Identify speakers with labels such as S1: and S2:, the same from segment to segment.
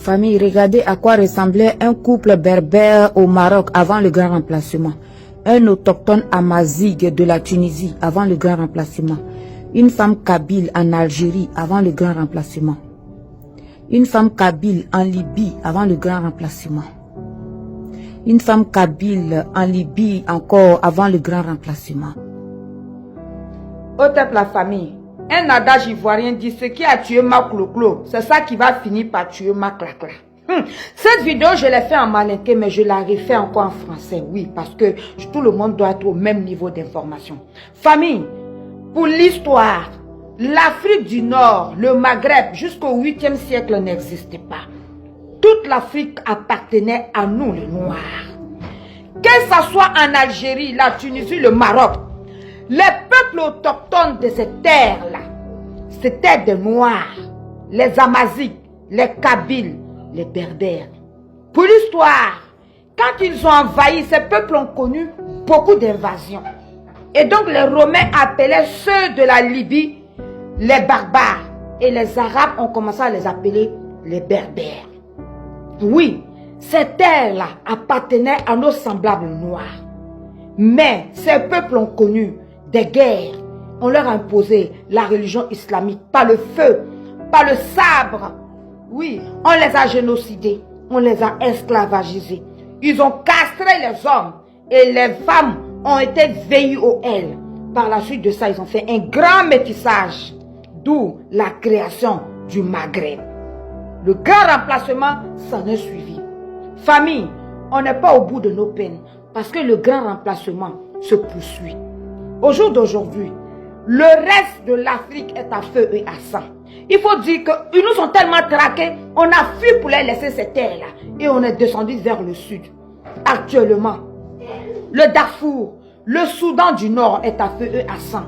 S1: Famille, regardez à quoi ressemblait un couple berbère au Maroc avant le grand remplacement. Un autochtone amazigh de la Tunisie avant le grand remplacement. Une femme kabyle en Algérie avant le grand remplacement. Une femme kabyle en Libye avant le grand remplacement. Une femme kabyle en Libye encore avant le grand remplacement.
S2: Otep la famille. Un adage ivoirien dit ce qui a tué ma clo-clo, c'est ça qui va finir par tuer ma clacla. Cette vidéo, je l'ai fait en malinqué, mais je la refais encore en français. Oui, parce que tout le monde doit être au même niveau d'information. Famille, pour l'histoire, l'Afrique du Nord, le Maghreb, jusqu'au 8e siècle n'existait pas. Toute l'Afrique appartenait à nous, les Noirs. Que ce soit en Algérie, la Tunisie, le Maroc, les peuples autochtones de ces terres-là, c'était des Noirs, les Amaziques, les Kabyles, les Berbères. Pour l'histoire, quand ils ont envahi, ces peuples ont connu beaucoup d'invasions. Et donc les Romains appelaient ceux de la Libye les barbares. Et les Arabes ont commencé à les appeler les Berbères. Oui, ces terres-là appartenaient à nos semblables noirs. Mais ces peuples ont connu des guerres. On leur a imposé la religion islamique par le feu, par le sabre. Oui, on les a génocidés, on les a esclavagisés. Ils ont castré les hommes et les femmes ont été veillées au L. Par la suite de ça, ils ont fait un grand métissage, d'où la création du Maghreb. Le grand remplacement s'en est suivi. Famille, on n'est pas au bout de nos peines parce que le grand remplacement se poursuit. Au jour d'aujourd'hui, le reste de l'Afrique est à feu et à sang. Il faut dire qu'ils nous ont tellement traqués, on a fui pour les laisser ces terres-là et on est descendu vers le sud. Actuellement, le Darfour, le Soudan du Nord est à feu et à sang.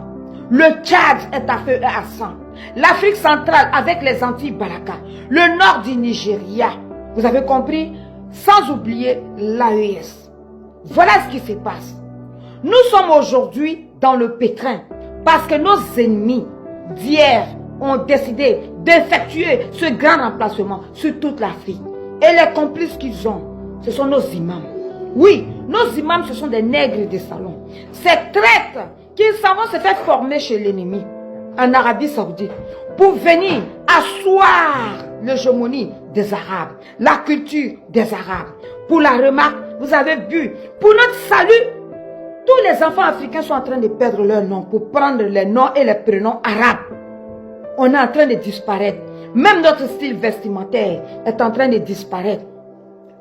S2: Le Tchad est à feu et à sang. L'Afrique centrale avec les Antilles Baraka, le nord du Nigeria, vous avez compris? Sans oublier l'AES. Voilà ce qui se passe. Nous sommes aujourd'hui dans le pétrin parce que nos ennemis d'hier ont décidé d'effectuer ce grand remplacement sur toute l'Afrique. Et les complices qu'ils ont, ce sont nos imams. Oui, nos imams, ce sont des nègres de salon. Ces traîtres qui savent se faire former chez l'ennemi en Arabie Saoudite pour venir asseoir l'hégémonie des Arabes, la culture des Arabes. Pour la remarque, vous avez vu, pour notre salut, tous les enfants africains sont en train de perdre leur nom pour prendre les noms et les prénoms arabes. On est en train de disparaître. Même notre style vestimentaire est en train de disparaître.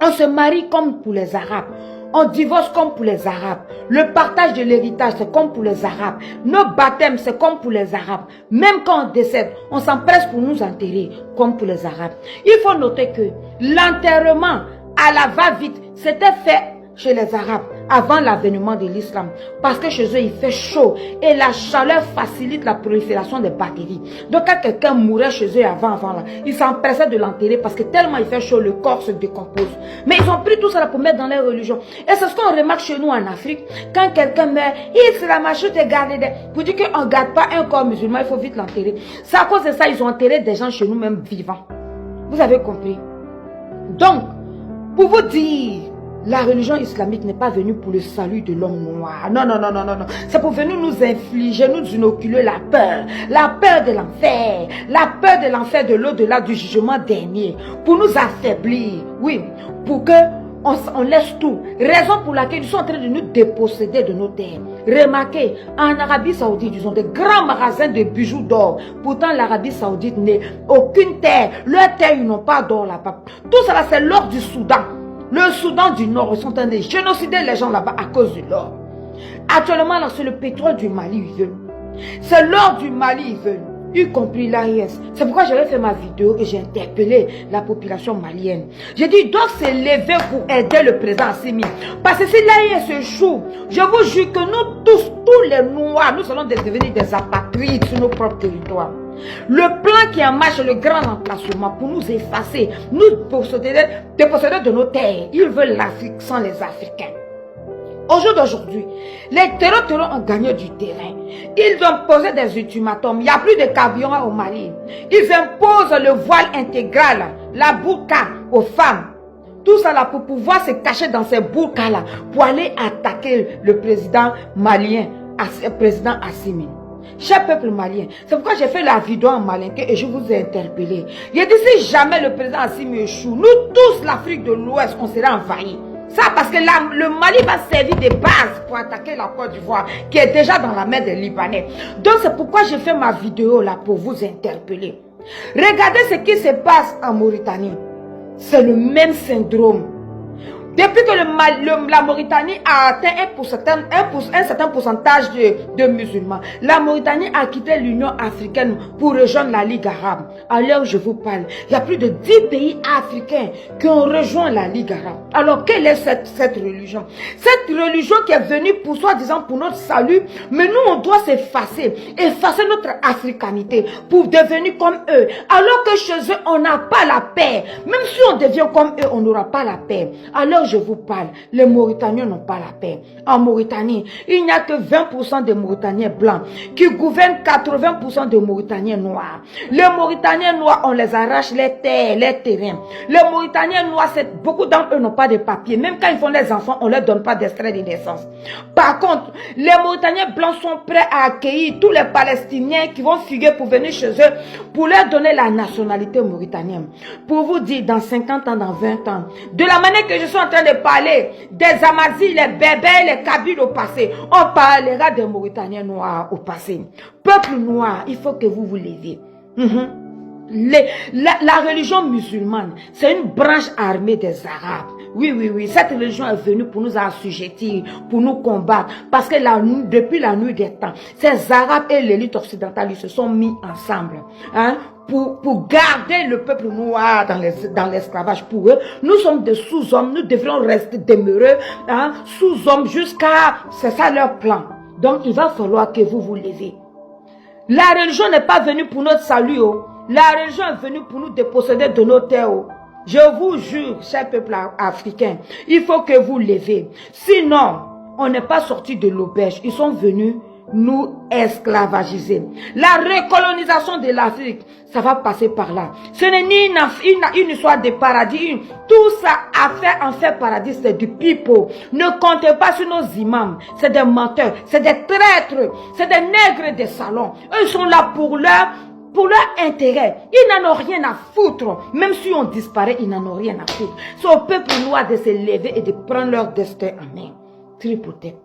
S2: On se marie comme pour les Arabes. On divorce comme pour les Arabes. Le partage de l'héritage, c'est comme pour les Arabes. Nos baptêmes, c'est comme pour les Arabes. Même quand on décède, on s'empresse pour nous enterrer comme pour les Arabes. Il faut noter que l'enterrement à la va-vite, c'était fait chez les Arabes avant l'avènement de l'islam. Parce que chez eux, il fait chaud et la chaleur facilite la prolifération des bactéries. Donc quand quelqu'un mourait chez eux avant là, ils s'empressaient de l'enterrer parce que tellement il fait chaud, le corps se décompose. Mais ils ont pris tout ça pour mettre dans leur religion. Et c'est ce qu'on remarque chez nous en Afrique. Quand quelqu'un meurt, il se la machute et garde. Pour dire qu'on ne garde pas un corps musulman, il faut vite l'enterrer. C'est à cause de ça ils ont enterré des gens chez nous même vivants. Vous avez compris? Donc, pour vous dire, la religion islamique n'est pas venue pour le salut de l'homme noir. Non, non, non, non, non, non. C'est pour venir nous infliger, nous inoculer la peur de l'enfer, la peur de l'enfer de l'au-delà du jugement dernier, pour nous affaiblir, oui, pour que on laisse tout. Raison pour laquelle ils sont en train de nous déposséder de nos terres. Remarquez, en Arabie Saoudite, ils ont des grands magasins de bijoux d'or. Pourtant, l'Arabie Saoudite n'est aucune terre. Leur terre, ils n'ont pas d'or là-bas. Tout ça, c'est l'or du Soudan. Le Soudan du Nord, ils sont en train de génocider les gens là-bas à cause de l'or. Actuellement, c'est le pétrole du Mali, ils veulent. C'est l'or du Mali, ils veulent. Y compris l'AIS. C'est pourquoi j'avais fait ma vidéo et j'ai interpellé la population malienne. J'ai dit, ils doivent s'élever pour aider le président Assimi. Parce que si l'AIS échoue, je vous jure que nous tous les Noirs, nous allons devenir des apatrides sur nos propres territoires. Le plan qui en marche, le grand remplacement pour nous effacer, nous déposséder de nos terres. Ils veulent l'Afrique sans les Africains. Au jour d'aujourd'hui, les terroristes ont gagné du terrain. Ils ont posé des ultimatums. Il n'y a plus de carburant au Mali. Ils imposent le voile intégral, la burqa aux femmes. Tout ça là pour pouvoir se cacher dans ces burkas là, pour aller attaquer le président malien, le président Assimi. Cher peuple malien, c'est pourquoi j'ai fait la vidéo en malinqué et je vous ai interpellé. J'ai dit si jamais le président Assimi échoue, nous tous l'Afrique de l'Ouest, on sera envahis. Ça parce que le Mali va servir de base pour attaquer la Côte d'Ivoire qui est déjà dans la mer des Libanais. Donc c'est pourquoi j'ai fait ma vidéo là pour vous interpeller. Regardez ce qui se passe en Mauritanie. C'est le même syndrome. Depuis que la Mauritanie a atteint un certain pourcentage de musulmans, la Mauritanie a quitté l'Union africaine pour rejoindre la Ligue arabe. À l'heure où je vous parle, il y a plus de 10 pays africains qui ont rejoint la Ligue arabe. Alors, quelle est cette religion? Cette religion qui est venue pour soi-disant pour notre salut, mais nous on doit effacer notre africanité pour devenir comme eux. Alors que chez eux, on n'a pas la paix. Même si on devient comme eux, on n'aura pas la paix. Alors, je vous parle, les Mauritaniens n'ont pas la paix. En Mauritanie, il n'y a que 20% de Mauritaniens blancs qui gouvernent 80% de Mauritaniens noirs. Les Mauritaniens noirs, on les arrache les terres, les terrains. Les Mauritaniens noirs, beaucoup d'entre eux n'ont pas de papiers. Même quand ils font les enfants, on ne leur donne pas d'extrait de naissance. Par contre, les Mauritaniens blancs sont prêts à accueillir tous les Palestiniens qui vont fuguer pour venir chez eux, pour leur donner la nationalité mauritanienne. Pour vous dire, dans 50 ans, dans 20 ans, de la manière que je suis en train de parler des Amazigh, les Berbères, les Kabyles au passé, on parlera des Mauritaniens noirs au passé. Peuple noir, il faut que vous vous leviez. La religion musulmane, c'est une branche armée des Arabes. Oui, cette religion est venue pour nous assujettir, pour nous combattre. Parce que depuis la nuit des temps, ces Arabes et l'élite occidentale, ils se sont mis ensemble. Pour garder le peuple noir dans l'esclavage pour eux. Nous sommes des sous-hommes, nous devrions rester demeureux, sous-hommes jusqu'à... C'est ça leur plan. Donc il va falloir que vous vous levez. La religion n'est pas venue pour notre salut. La religion est venue pour nous déposséder de nos terres. Je vous jure, cher peuple africain, il faut que vous levez. Sinon, on n'est pas sorti de l'auberge. Ils sont venus nous esclavagiser. La recolonisation de l'Afrique, ça va passer par là. Ce n'est ni une histoire de paradis. Tout ça en fait paradis, c'est du pipeau. Ne comptez pas sur nos imams. C'est des menteurs, c'est des traîtres, c'est des nègres des salons. Eux, ils sont là pour leur intérêt. Ils n'en ont rien à foutre. Même si on disparaît, ils n'en ont rien à foutre. C'est au peuple noir de se lever et de prendre leur destin en main. Tripoté.